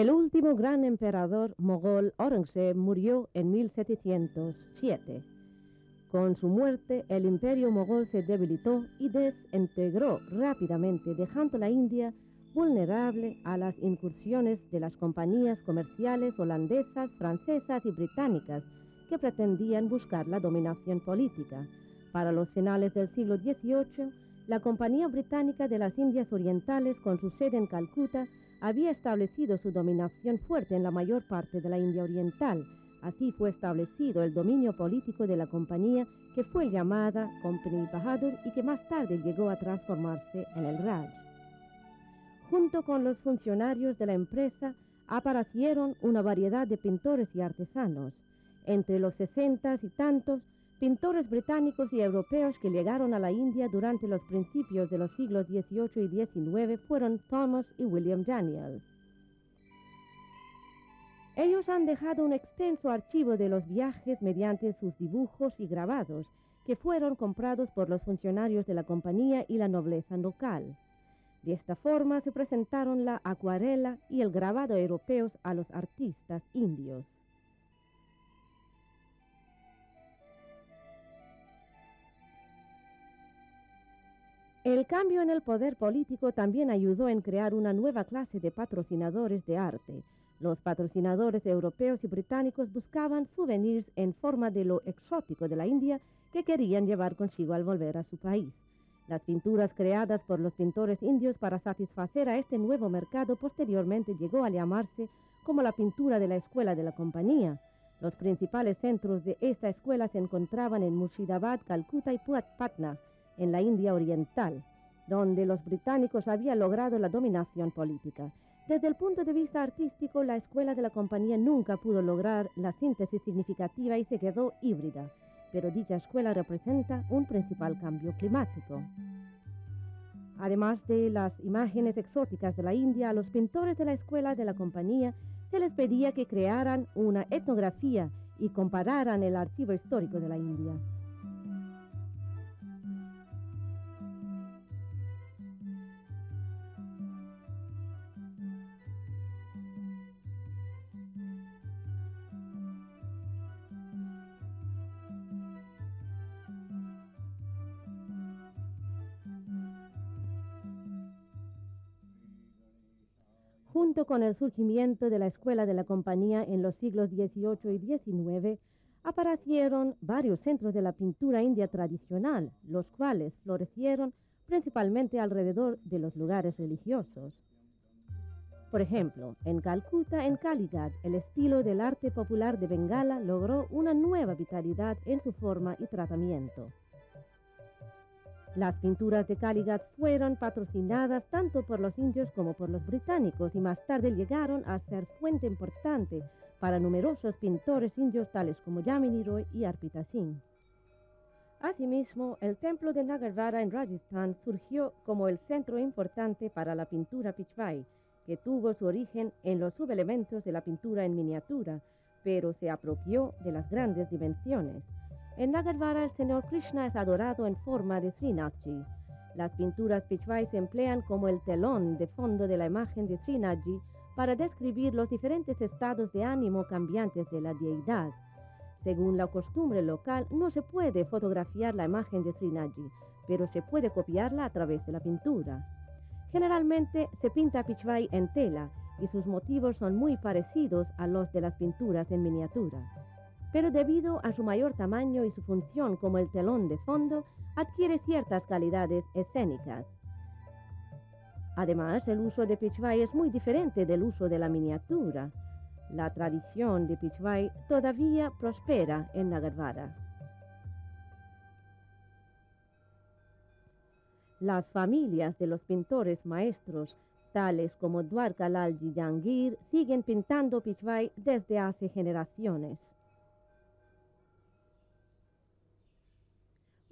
El último gran emperador mogol Aurangzeb murió en 1707. Con su muerte, el imperio mogol se debilitó y desintegró rápidamente, dejando la India vulnerable a las incursiones de las compañías comerciales holandesas, francesas y británicas que pretendían buscar la dominación política. Para los finales del siglo XVIII, la Compañía Británica de las Indias Orientales, con su sede en Calcuta, había establecido su dominación fuerte en la mayor parte de la India Oriental. Así fue establecido el dominio político de la compañía, que fue llamada Company Bahadur y que más tarde llegó a transformarse en el Raj. Junto con los funcionarios de la empresa aparecieron una variedad de pintores y artesanos. Entre los 60 y tantos pintores británicos y europeos que llegaron a la India durante los principios de los siglos XVIII y XIX fueron Thomas y William Daniel. Ellos han dejado un extenso archivo de los viajes mediante sus dibujos y grabados, que fueron comprados por los funcionarios de la compañía y la nobleza local. De esta forma se presentaron la acuarela y el grabado europeos a los artistas indios. El cambio en el poder político también ayudó en crear una nueva clase de patrocinadores de arte. Los patrocinadores europeos y británicos buscaban souvenirs en forma de lo exótico de la India que querían llevar consigo al volver a su país. Las pinturas creadas por los pintores indios para satisfacer a este nuevo mercado posteriormente llegó a llamarse como la pintura de la escuela de la compañía. Los principales centros de esta escuela se encontraban en Murshidabad, Calcuta y Patna, en la India Oriental, donde los británicos habían logrado la dominación política. Desde el punto de vista artístico, la escuela de la compañía nunca pudo lograr la síntesis significativa y se quedó híbrida, pero dicha escuela representa un principal cambio climático. Además de las imágenes exóticas de la India, a los pintores de la escuela de la compañía se les pedía que crearan una etnografía y compararan el archivo histórico de la India. Junto con el surgimiento de la escuela de la compañía en los siglos XVIII y XIX, aparecieron varios centros de la pintura india tradicional, los cuales florecieron principalmente alrededor de los lugares religiosos. Por ejemplo, en Calcuta, en Kalighat, el estilo del arte popular de Bengala logró una nueva vitalidad en su forma y tratamiento. Las pinturas de Kalighat fueron patrocinadas tanto por los indios como por los británicos y más tarde llegaron a ser fuente importante para numerosos pintores indios tales como Yamini Roy y Arpita Singh. Asimismo, el templo de Nagarvara en Rajasthan surgió como el centro importante para la pintura Pichwai, que tuvo su origen en los subelementos de la pintura en miniatura, pero se apropió de las grandes dimensiones. En Nagarvara el señor Krishna es adorado en forma de Srinathji. Las pinturas Pichwai se emplean como el telón de fondo de la imagen de Srinathji para describir los diferentes estados de ánimo cambiantes de la deidad. Según la costumbre local, no se puede fotografiar la imagen de Srinathji, pero se puede copiarla a través de la pintura. Generalmente se pinta Pichwai en tela y sus motivos son muy parecidos a los de las pinturas en miniatura. Pero debido a su mayor tamaño y su función como el telón de fondo, adquiere ciertas calidades escénicas. Además, el uso de Pichwai es muy diferente del uso de la miniatura. La tradición de Pichwai todavía prospera en Nagarvara. Las familias de los pintores maestros, tales como Dwarkalal Jahangir, siguen pintando Pichwai desde hace generaciones.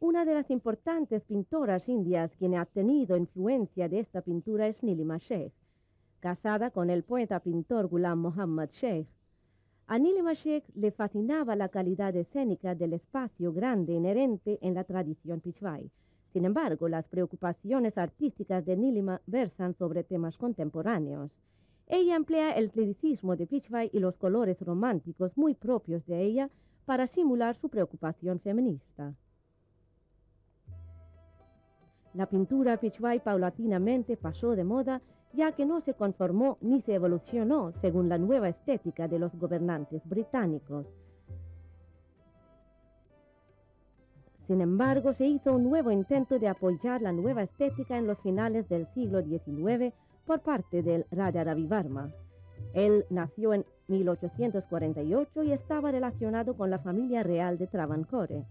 Una de las importantes pintoras indias quien ha tenido influencia de esta pintura es Nilima Sheikh, casada con el poeta pintor Ghulam Muhammad Sheikh. A Nilima Sheikh le fascinaba la calidad escénica del espacio grande inherente en la tradición Pichwai. Sin embargo, las preocupaciones artísticas de Nilima versan sobre temas contemporáneos. Ella emplea el liricismo de Pichwai y los colores románticos muy propios de ella para simular su preocupación feminista. La pintura Pichwai paulatinamente pasó de moda, ya que no se conformó ni se evolucionó según la nueva estética de los gobernantes británicos. Sin embargo, se hizo un nuevo intento de apoyar la nueva estética en los finales del siglo XIX por parte del Raja Ravivarma. Él nació en 1848 y estaba relacionado con la familia real de Travancore.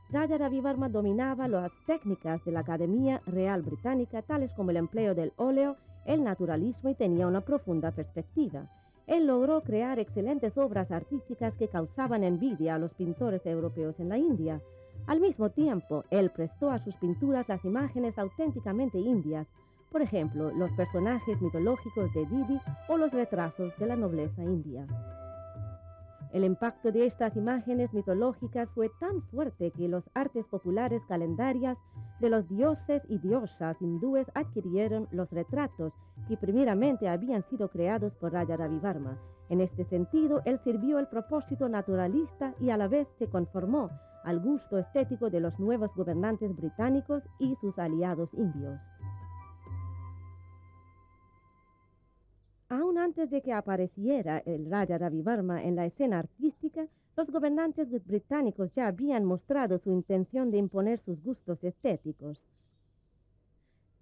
Raja Ravivarma dominaba las técnicas de la Academia Real Británica, tales como el empleo del óleo, el naturalismo, y tenía una profunda perspectiva. Él logró crear excelentes obras artísticas que causaban envidia a los pintores europeos en la India. Al mismo tiempo, él prestó a sus pinturas las imágenes auténticamente indias, por ejemplo, los personajes mitológicos de Didi o los retratos de la nobleza india. El impacto de estas imágenes mitológicas fue tan fuerte que los artes populares calendarias de los dioses y diosas hindúes adquirieron los retratos que primeramente habían sido creados por Raja Ravivarma. En este sentido, él sirvió el propósito naturalista y a la vez se conformó al gusto estético de los nuevos gobernantes británicos y sus aliados indios. Aún antes de que apareciera el Raja Ravivarma en la escena artística, los gobernantes británicos ya habían mostrado su intención de imponer sus gustos estéticos.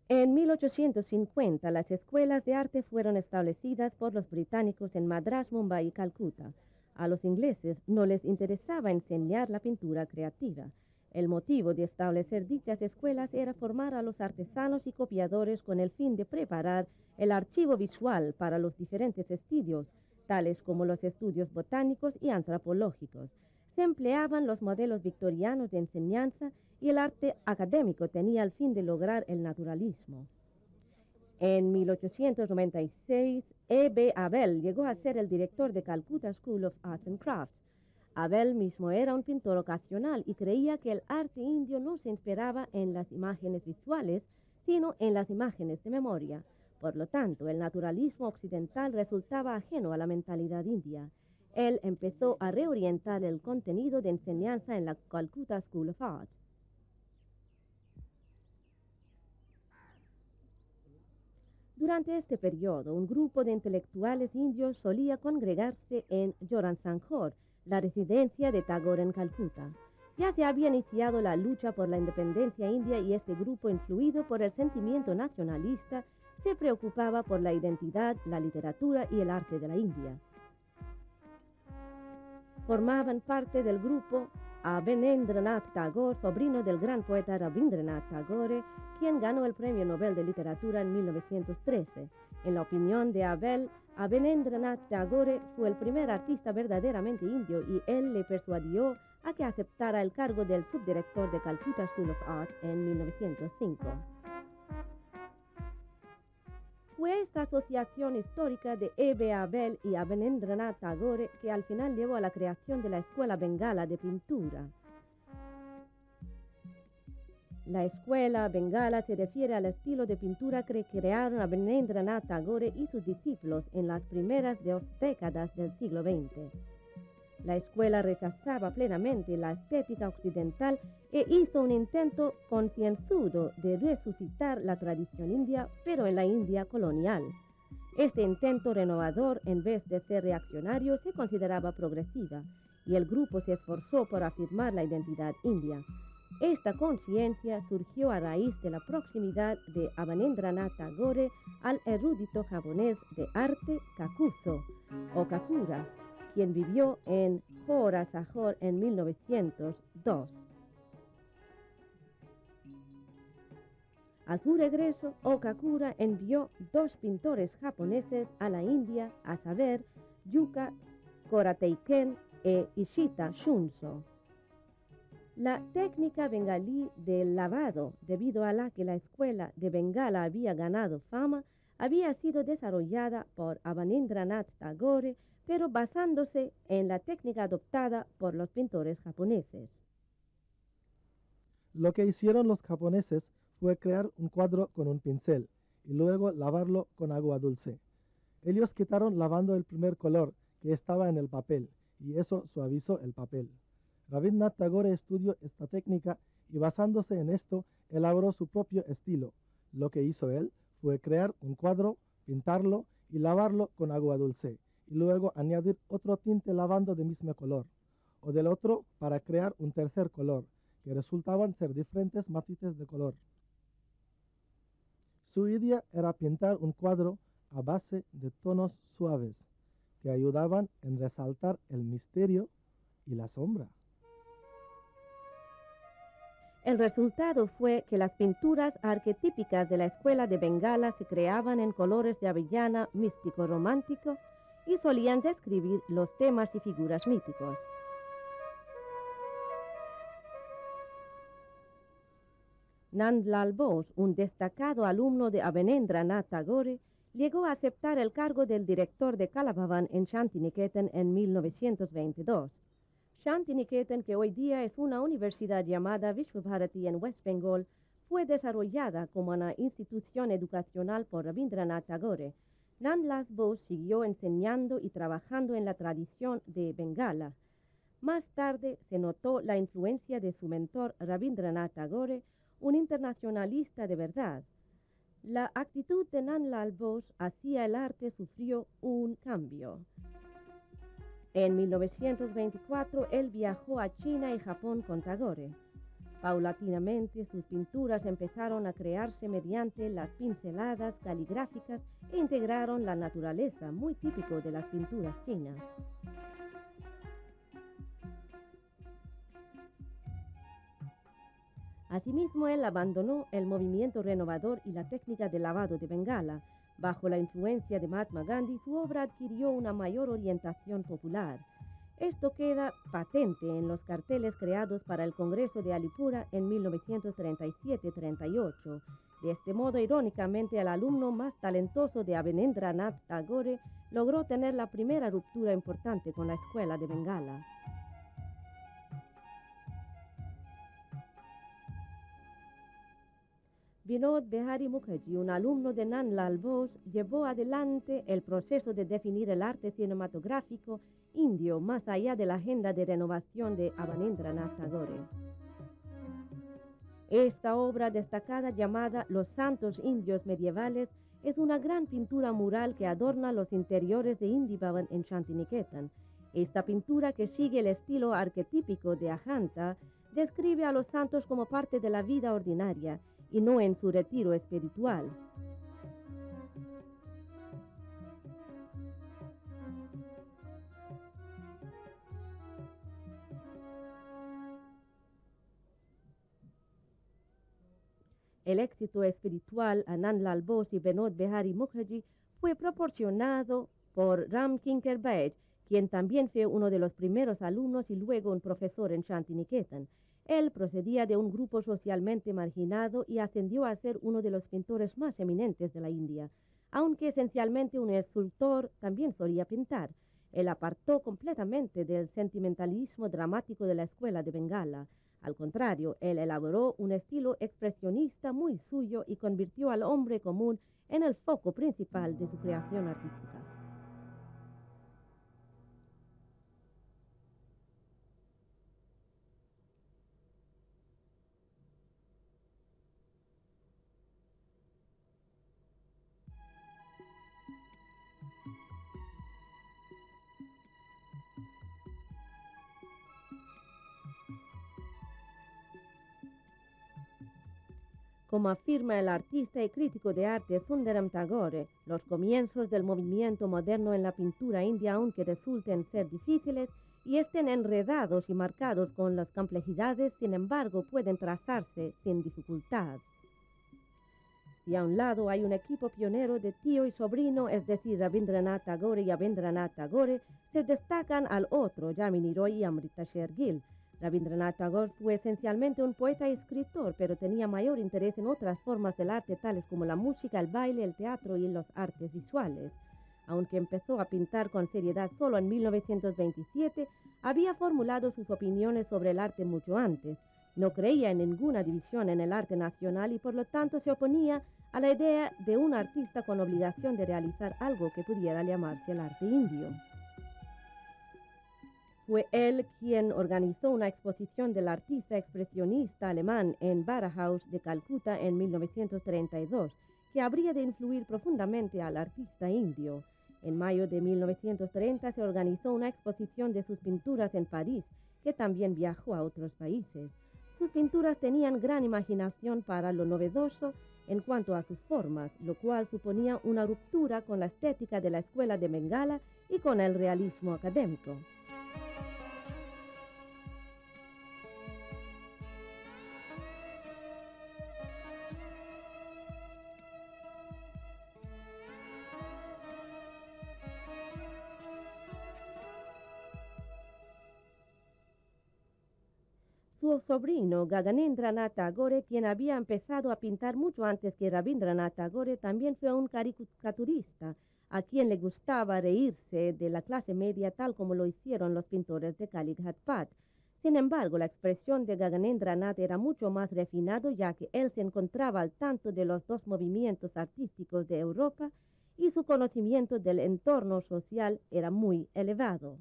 En 1850, las escuelas de arte fueron establecidas por los británicos en Madrás, Mumbai y Calcuta. A los ingleses no les interesaba enseñar la pintura creativa. El motivo de establecer dichas escuelas era formar a los artesanos y copiadores con el fin de preparar el archivo visual para los diferentes estudios, tales como los estudios botánicos y antropológicos. Se empleaban los modelos victorianos de enseñanza y el arte académico tenía el fin de lograr el naturalismo. En 1896, E.B. Abel llegó a ser el director de Calcutta School of Arts and Crafts. Abel mismo era un pintor ocasional y creía que el arte indio no se inspiraba en las imágenes visuales, sino en las imágenes de memoria. Por lo tanto, el naturalismo occidental resultaba ajeno a la mentalidad india. Él empezó a reorientar el contenido de enseñanza en la Calcutta School of Art. Durante este periodo, un grupo de intelectuales indios solía congregarse en Joransanghor, la residencia de Tagore en Calcuta. Ya se había iniciado la lucha por la independencia india y este grupo, influido por el sentimiento nacionalista, se preocupaba por la identidad, la literatura y el arte de la India. Formaban parte del grupo Abanindranath Tagore, sobrino del gran poeta Rabindranath Tagore, quien ganó el Premio Nobel de Literatura en 1913. En la opinión de Abel, Abanindranath Tagore fue el primer artista verdaderamente indio y él le persuadió a que aceptara el cargo del subdirector de Calcutta School of Art en 1905. Fue esta asociación histórica de E.B. Abel y Abanindranath Tagore que al final llevó a la creación de la Escuela Bengala de Pintura. La Escuela Bengala se refiere al estilo de pintura que crearon Abanindranath Tagore y sus discípulos en las primeras 2 décadas del siglo XX. La escuela rechazaba plenamente la estética occidental e hizo un intento concienzudo de resucitar la tradición india, pero en la India colonial. Este intento renovador, en vez de ser reaccionario, se consideraba progresiva, y el grupo se esforzó por afirmar la identidad india. Esta conciencia surgió a raíz de la proximidad de Abanindranath Tagore al erudito japonés de arte Kakuzo, o Kakura, quien vivió en Jorasanghor en 1902. A su regreso, Okakura envió 2 pintores japoneses a la India, a saber, Yuka Korateiken e Ishita Shunso. La técnica bengalí del lavado, debido a la que la escuela de Bengala había ganado fama, había sido desarrollada por Abanindranath Tagore, pero basándose en la técnica adoptada por los pintores japoneses. Lo que hicieron los japoneses fue crear un cuadro con un pincel y luego lavarlo con agua dulce. Ellos quitaron lavando el primer color que estaba en el papel, y eso suavizó el papel. Rabindranath Tagore estudió esta técnica y basándose en esto, elaboró su propio estilo. Lo que hizo él fue crear un cuadro, pintarlo y lavarlo con agua dulce, y luego añadir otro tinte lavando de mismo color, o del otro para crear un tercer color, que resultaban ser diferentes matices de color. Su idea era pintar un cuadro a base de tonos suaves, que ayudaban en resaltar el misterio y la sombra. El resultado fue que las pinturas arquetípicas de la escuela de Bengala se creaban en colores de avellana místico-romántico y solían describir los temas y figuras míticos. Nandlal Bose, un destacado alumno de Abanendranath Tagore, llegó a aceptar el cargo del director de Kala Bhavan en Shantiniketan en 1922. Shantiniketan, que hoy día es una universidad llamada Vishwabharati en West Bengal, fue desarrollada como una institución educacional por Rabindranath Tagore. Nandlal Bose siguió enseñando y trabajando en la tradición de Bengala. Más tarde se notó la influencia de su mentor Rabindranath Tagore, un internacionalista de verdad. La actitud de Nandlal Bose hacia el arte sufrió un cambio. En 1924, él viajó a China y Japón con Tagore. Paulatinamente, sus pinturas empezaron a crearse mediante las pinceladas caligráficas e integraron la naturaleza, muy típico de las pinturas chinas. Asimismo, él abandonó el movimiento renovador y la técnica de lavado de Bengala. Bajo la influencia de Mahatma Gandhi, su obra adquirió una mayor orientación popular. Esto queda patente en los carteles creados para el Congreso de Alipura en 1937-38. De este modo, irónicamente, el alumno más talentoso de Abanendranath Tagore logró tener la primera ruptura importante con la escuela de Bengala. Vinod Behari Mukherjee, un alumno de Nandlal Bose, llevó adelante el proceso de definir el arte cinematográfico indio más allá de la agenda de renovación de Abanendranath Tagore. Esta obra destacada llamada Los Santos Indios Medievales es una gran pintura mural que adorna los interiores de Indi Bhavan en Shantiniketan. Esta pintura, que sigue el estilo arquetípico de Ajanta, describe a los santos como parte de la vida ordinaria y no en su retiro espiritual. El éxito espiritual a Nandlal Bose y Vinod Behari Mukherjee fue proporcionado por Ram Kinkar Baid, quien también fue uno de los primeros alumnos y luego un profesor en Shantiniketan. Él procedía de un grupo socialmente marginado y ascendió a ser uno de los pintores más eminentes de la India. Aunque esencialmente un escultor, también solía pintar. Él apartó completamente del sentimentalismo dramático de la escuela de Bengala. Al contrario, él elaboró un estilo expresionista muy suyo y convirtió al hombre común en el foco principal de su creación artística. Como afirma el artista y crítico de arte Sundaram Tagore, los comienzos del movimiento moderno en la pintura india, aunque resulten ser difíciles y estén enredados y marcados con las complejidades, sin embargo, pueden trazarse sin dificultad. Si a un lado hay un equipo pionero de tío y sobrino, es decir, Rabindranath Tagore y Abanendranath Tagore, se destacan al otro, Yamini Roy y Amrita Shergill. Rabindranath Tagore fue esencialmente un poeta y escritor, pero tenía mayor interés en otras formas del arte, tales como la música, el baile, el teatro y los artes visuales. Aunque empezó a pintar con seriedad solo en 1927, había formulado sus opiniones sobre el arte mucho antes. No creía en ninguna división en el arte nacional y por lo tanto se oponía a la idea de un artista con obligación de realizar algo que pudiera llamarse el arte indio. Fue él quien organizó una exposición del artista expresionista alemán en Bauhaus de Calcuta en 1932, que habría de influir profundamente al artista indio. En mayo de 1930 se organizó una exposición de sus pinturas en París, que también viajó a otros países. Sus pinturas tenían gran imaginación para lo novedoso en cuanto a sus formas, lo cual suponía una ruptura con la estética de la escuela de Bengala y con el realismo académico. Su sobrino, Gaganendranath Tagore, quien había empezado a pintar mucho antes que Rabindranath Tagore, también fue un caricaturista, a quien le gustaba reírse de la clase media tal como lo hicieron los pintores de Kalighat-Pat. Sin embargo, la expresión de Gaganendranath era mucho más refinado, ya que él se encontraba al tanto de los dos movimientos artísticos de Europa y su conocimiento del entorno social era muy elevado.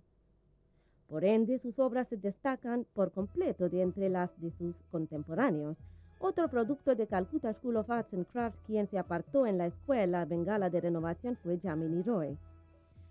Por ende, sus obras se destacan por completo de entre las de sus contemporáneos. Otro producto de Calcutta School of Arts and Crafts, quien se apartó en la escuela Bengala de renovación, fue Jamini Roy.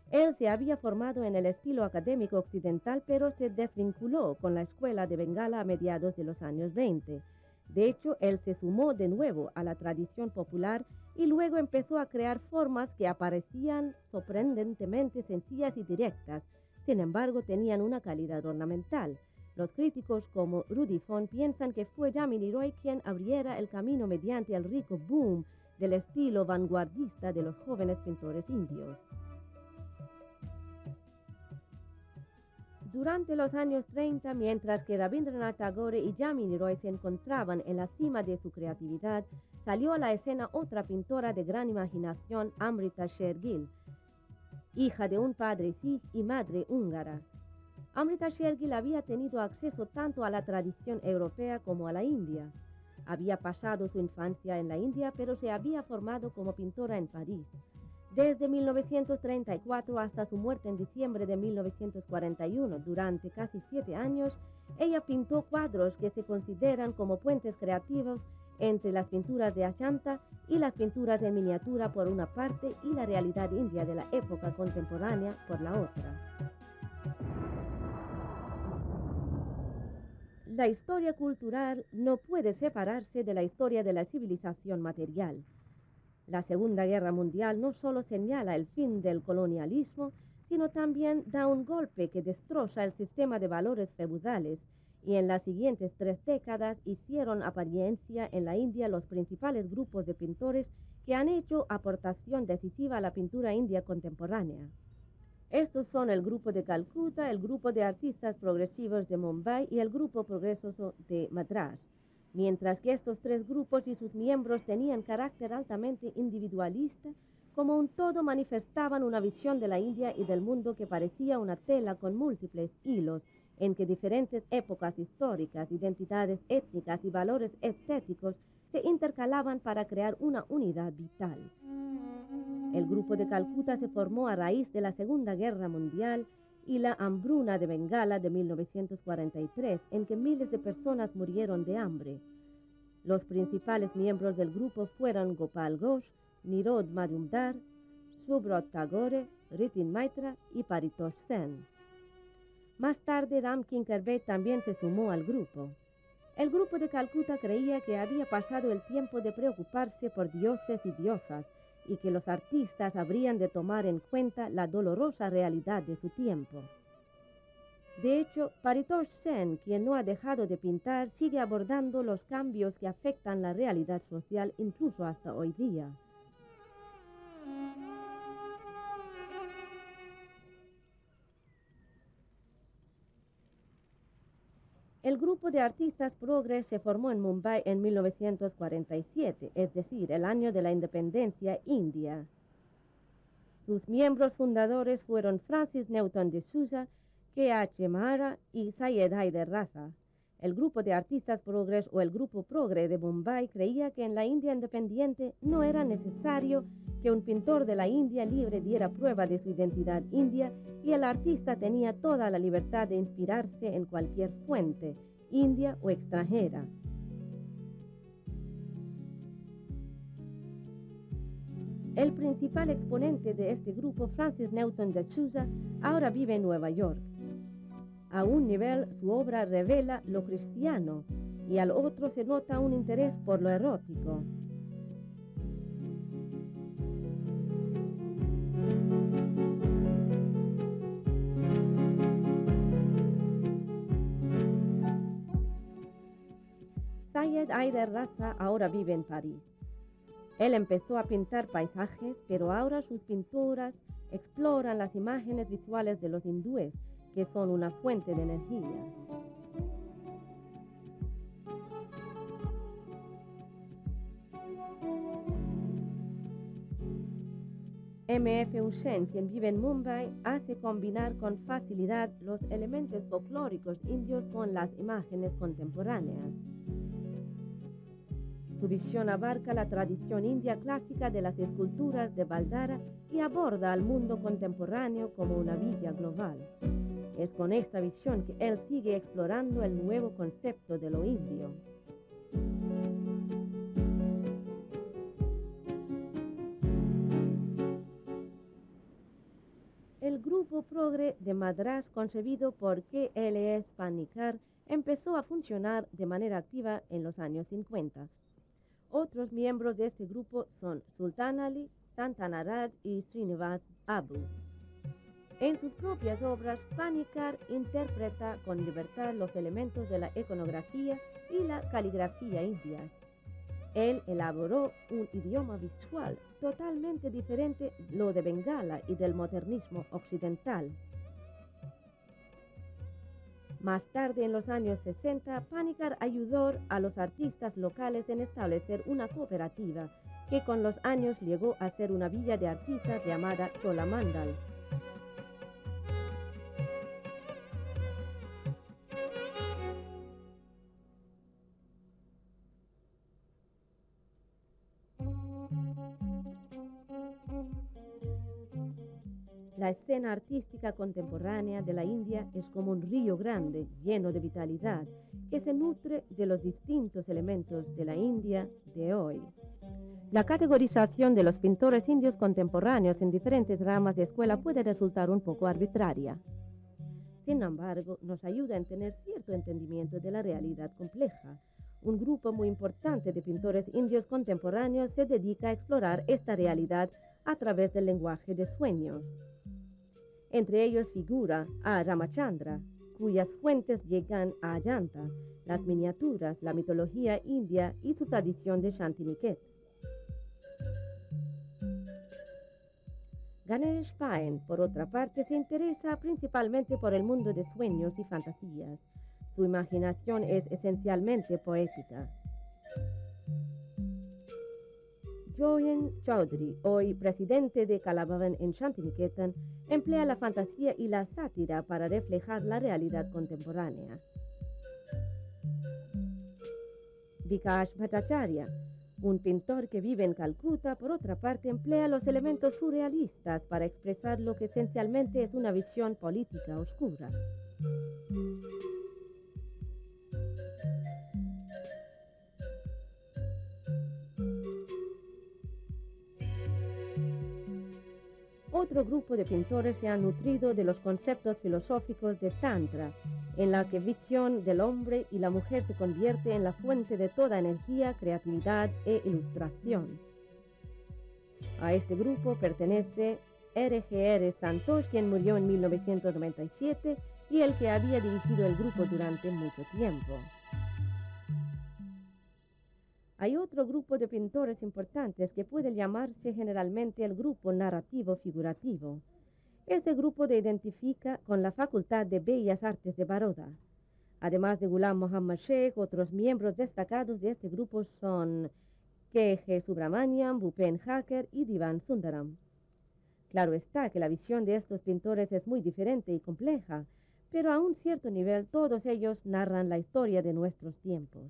Él se había formado en el estilo académico occidental, pero se desvinculó con la escuela de Bengala a mediados de los años 20. De hecho, él se sumó de nuevo a la tradición popular y luego empezó a crear formas que aparecían sorprendentemente sencillas y directas. Sin embargo, tenían una calidad ornamental. Los críticos como Rudy Fon piensan que fue Jamini Roy quien abriera el camino mediante el rico boom del estilo vanguardista de los jóvenes pintores indios. Durante los años 30, mientras que Rabindranath Tagore y Jamini Roy se encontraban en la cima de su creatividad, salió a la escena otra pintora de gran imaginación, Amrita Shergill, hija de un padre sikh y madre húngara. Amrita Shergill había tenido acceso tanto a la tradición europea como a la India. Había pasado su infancia en la India, pero se había formado como pintora en París. Desde 1934 hasta su muerte en diciembre de 1941, durante casi 7 años, ella pintó cuadros que se consideran como puentes creativos entre las pinturas de Achanta y las pinturas en miniatura por una parte y la realidad india de la época contemporánea por la otra. La historia cultural no puede separarse de la historia de la civilización material. La Segunda Guerra Mundial no solo señala el fin del colonialismo, sino también da un golpe que destroza el sistema de valores feudales, y en las siguientes 3 décadas hicieron apariencia en la India los principales grupos de pintores que han hecho aportación decisiva a la pintura india contemporánea. Estos son el grupo de Calcuta, el grupo de artistas progresivos de Mumbai y el grupo progresoso de Madrás. Mientras que estos 3 grupos y sus miembros tenían carácter altamente individualista, como un todo manifestaban una visión de la India y del mundo que parecía una tela con múltiples hilos, en que diferentes épocas históricas, identidades étnicas y valores estéticos se intercalaban para crear una unidad vital. El grupo de Calcuta se formó a raíz de la Segunda Guerra Mundial y la hambruna de Bengala de 1943, en que miles de personas murieron de hambre. Los principales miembros del grupo fueron Gopal Ghosh, Nirod Majumdar, Subrat Tagore, Ritin Maitra y Paritosh Sen. Más tarde, Ram Kinkar Bed también se sumó al grupo. El grupo de Calcuta creía que había pasado el tiempo de preocuparse por dioses y diosas y que los artistas habrían de tomar en cuenta la dolorosa realidad de su tiempo. De hecho, Paritosh Sen, quien no ha dejado de pintar, sigue abordando los cambios que afectan la realidad social incluso hasta hoy día. El grupo de artistas progres se formó en Mumbai en 1947, es decir, el año de la independencia india. Sus miembros fundadores fueron Francis Newton de Souza, K.H. Mahara y Syed Haider Raza. El grupo de artistas progres o el grupo progre de Bombay creía que en la India independiente no era necesario que un pintor de la India libre diera prueba de su identidad india y el artista tenía toda la libertad de inspirarse en cualquier fuente, india o extranjera. El principal exponente de este grupo, Francis Newton de Sousa, ahora vive en Nueva York. A un nivel, su obra revela lo cristiano y al otro se nota un interés por lo erótico. Syed Haider Raza ahora vive en París. Él empezó a pintar paisajes, pero ahora sus pinturas exploran las imágenes visuales de los hindúes, que son una fuente de energía. M.F. Hussain, quien vive en Mumbai, hace combinar con facilidad los elementos folclóricos indios con las imágenes contemporáneas. Su visión abarca la tradición india clásica de las esculturas de Baldara y aborda al mundo contemporáneo como una villa global. Es con esta visión que él sigue explorando el nuevo concepto de lo indio. El grupo progre de Madrás, concebido por K.L.S. Panikkar, empezó a funcionar de manera activa en los años 50. Otros miembros de este grupo son Sultan Ali, Santanaraj y Srinivas Abu. En sus propias obras, Panikkar interpreta con libertad los elementos de la iconografía y la caligrafía indias. Él elaboró un idioma visual totalmente diferente de lo de Bengala y del modernismo occidental. Más tarde, en los años 60, Panikkar ayudó a los artistas locales en establecer una cooperativa que con los años llegó a ser una villa de artistas llamada Cholamandal. La escena artística contemporánea de la India es como un río grande, lleno de vitalidad, que se nutre de los distintos elementos de la India de hoy. La categorización de los pintores indios contemporáneos en diferentes ramas de escuela puede resultar un poco arbitraria. Sin embargo, nos ayuda a tener cierto entendimiento de la realidad compleja. Un grupo muy importante de pintores indios contemporáneos se dedica a explorar esta realidad a través del lenguaje de sueños. Entre ellos figura a Ramachandra, cuyas fuentes llegan a Ajanta, las miniaturas, la mitología india y su tradición de Shantiniketan. Ganesh Pain, por otra parte, se interesa principalmente por el mundo de sueños y fantasías. Su imaginación es esencialmente poética. Joyen Chaudhary, hoy presidente de Kalabhavan en Shantiniketan, emplea la fantasía y la sátira para reflejar la realidad contemporánea. Vikash Bhattacharya, un pintor que vive en Calcuta, por otra parte, emplea los elementos surrealistas para expresar lo que esencialmente es una visión política oscura. Otro grupo de pintores se ha nutrido de los conceptos filosóficos de Tantra, en la que visión del hombre y la mujer se convierte en la fuente de toda energía, creatividad e ilustración. A este grupo pertenece R.G.R. Santosh, quien murió en 1997 y el que había dirigido el grupo durante mucho tiempo. Hay otro grupo de pintores importantes que puede llamarse generalmente el grupo narrativo figurativo. Este grupo se identifica con la Facultad de Bellas Artes de Baroda. Además de Ghulam Mohammad Sheikh, otros miembros destacados de este grupo son K.G. Subramaniam, Bhupen Hacker y Divan Sundaram. Claro está que la visión de estos pintores es muy diferente y compleja, pero a un cierto nivel todos ellos narran la historia de nuestros tiempos.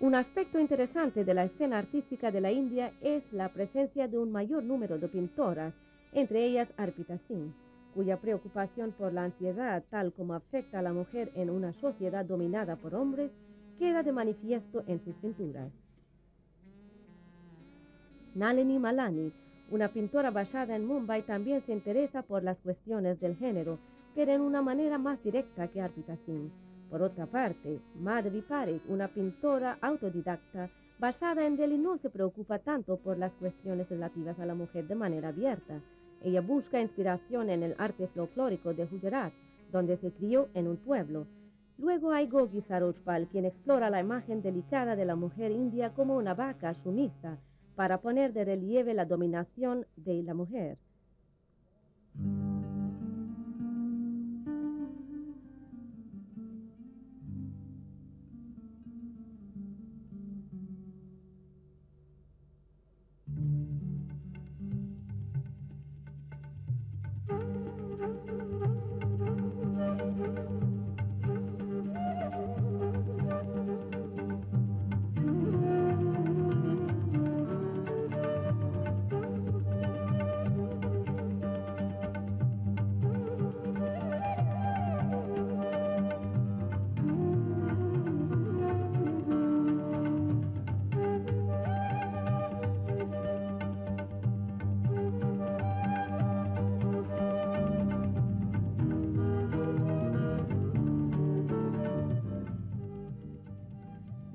Un aspecto interesante de la escena artística de la India es la presencia de un mayor número de pintoras, entre ellas Arpita Singh, cuya preocupación por la ansiedad, tal como afecta a la mujer en una sociedad dominada por hombres, queda de manifiesto en sus pinturas. Nalini Malani, una pintora basada en Mumbai, también se interesa por las cuestiones del género, pero en una manera más directa que Arpita Singh. Por otra parte, Madhavi Parekh, una pintora autodidacta basada en Delhi, no se preocupa tanto por las cuestiones relativas a la mujer de manera abierta. Ella busca inspiración en el arte folclórico de Gujarat, donde se crió en un pueblo. Luego hay Gogi Sarojpal, quien explora la imagen delicada de la mujer india como una vaca sumisa, para poner de relieve la dominación de la mujer.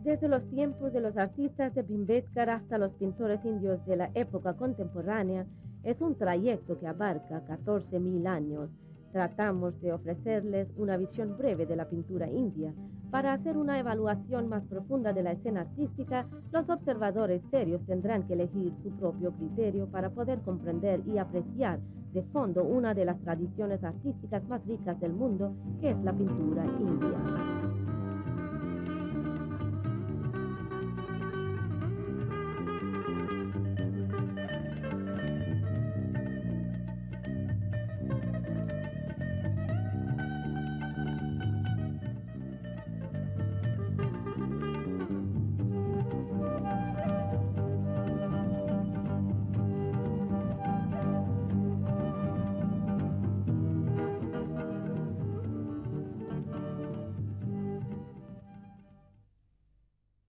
Desde los tiempos de los artistas de Bhimbedkar hasta los pintores indios de la época contemporánea, es un trayecto que abarca 14.000 años. Tratamos de ofrecerles una visión breve de la pintura india. Para hacer una evaluación más profunda de la escena artística, los observadores serios tendrán que elegir su propio criterio para poder comprender y apreciar de fondo una de las tradiciones artísticas más ricas del mundo, que es la pintura india.